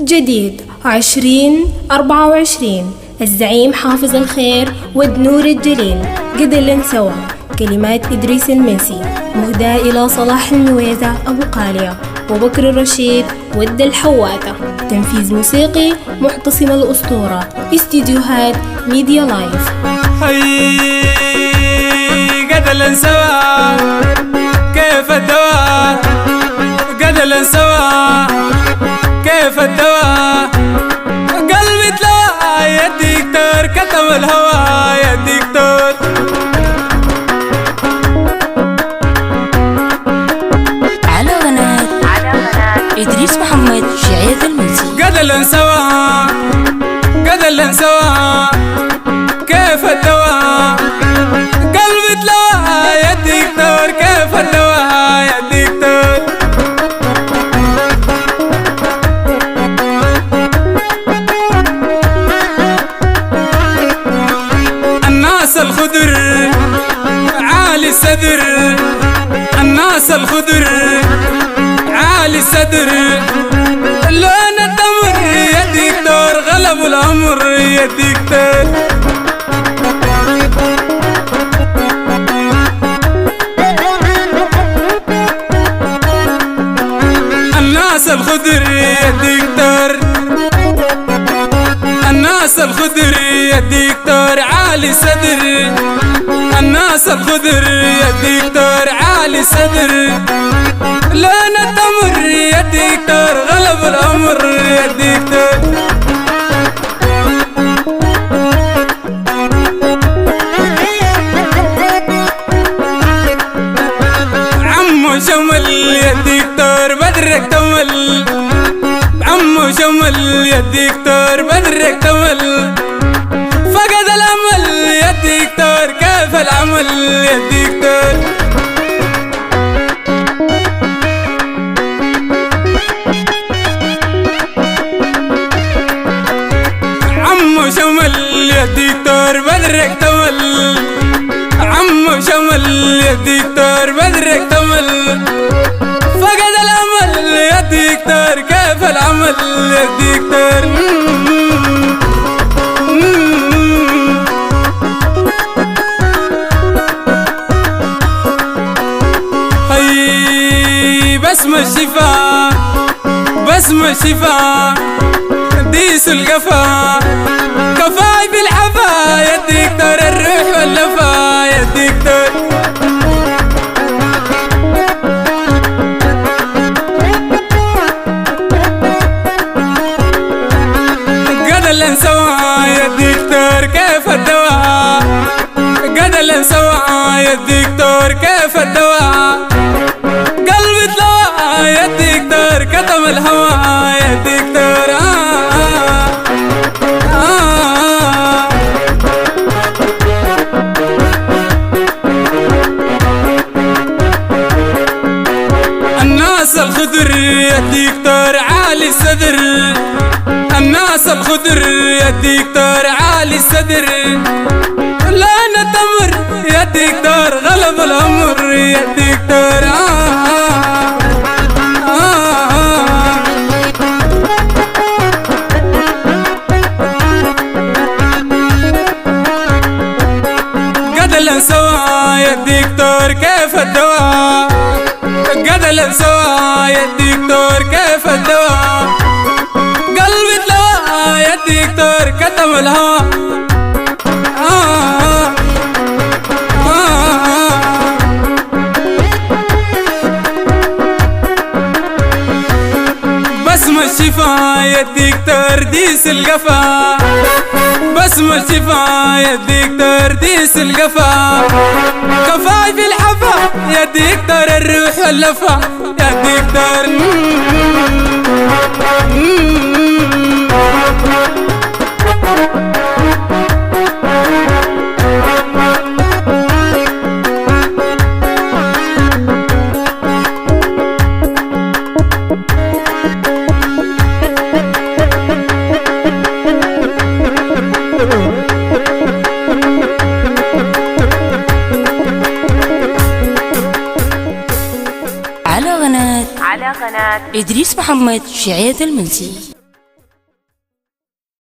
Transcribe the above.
جديد 2024 الزعيم حافظ الخير والنور الجليل قدلن سوا. كلمات إدريس المنسي، مهداة إلى صلاح المويزة أبو قالية وبكر الرشيد ود الحواتة. تنفيذ موسيقي محتسم الأسطورة. استديوهات ميديا لايف. قدلن سوا كيف الدواء، قدلن سوا كيف الدواء. قلبي تلوى يا دكتور، كتم الهوى يا دكتور. على قناة إدريس محمد شعيب المنسي. قدلن سوا قدلن سوا كيف الدواء. قلبي تلوى يا دكتور، كيف الدواء يا دكتور. الناس الخضر عالي الصدر، الناس الخضر عالي الصدر. لون التمر يا دكتور، غلب الأمر يا دكتور. الناس الخضر يا دكتور، الناس الخضر يا دكتور عالي الصدر. الناس الخضر يا دكتور عالي الصدر. لون التمر يا دكتور، غلب الأمر يا دكتور. عمو شمل يا دكتور بدرك تمل، عمو شمل يا دكتور بدرك تمل. فقد الأمل يا دكتور، كيف العمل يا دكتور. عمو شمل يا دكتور بدرك تمل، عمو شمل يا دكتور بدرك تمل. فقد الأمل يا دكتور، كيف العمل يا دكتور. بسم الشفاء بسم الشفاء ديس القفا. كفاي بالحفا يا دكتور، الروح واللفا يا دكتور. قدلن سوا يا دكتور كيف الدواء. قدلن سوا يا دكتور كيف الدواء. قلبي تلوى يا دكتور، كتم الهوى يا دكتور. الناس الخضر يا دكتور عالي الصدر. الناس الخضر يا دكتور عالي الصدر. لون التمر يا دكتور، غلب الأمر يا دكتور. قدلن سوا يا دكتور كيف الدواء. قدلن سوا يا دكتور كيف الدواء. قلبي تلوى يا دكتور، كتم الهوى. بسم الشفا يا دكتور ديس القفا. بسم الشفا يا دكتور ديس القفا. كفاي في الحفا يا دكتور، الروح واللفا يا دكتور. على قناة إدريس محمد شعيب المنسي.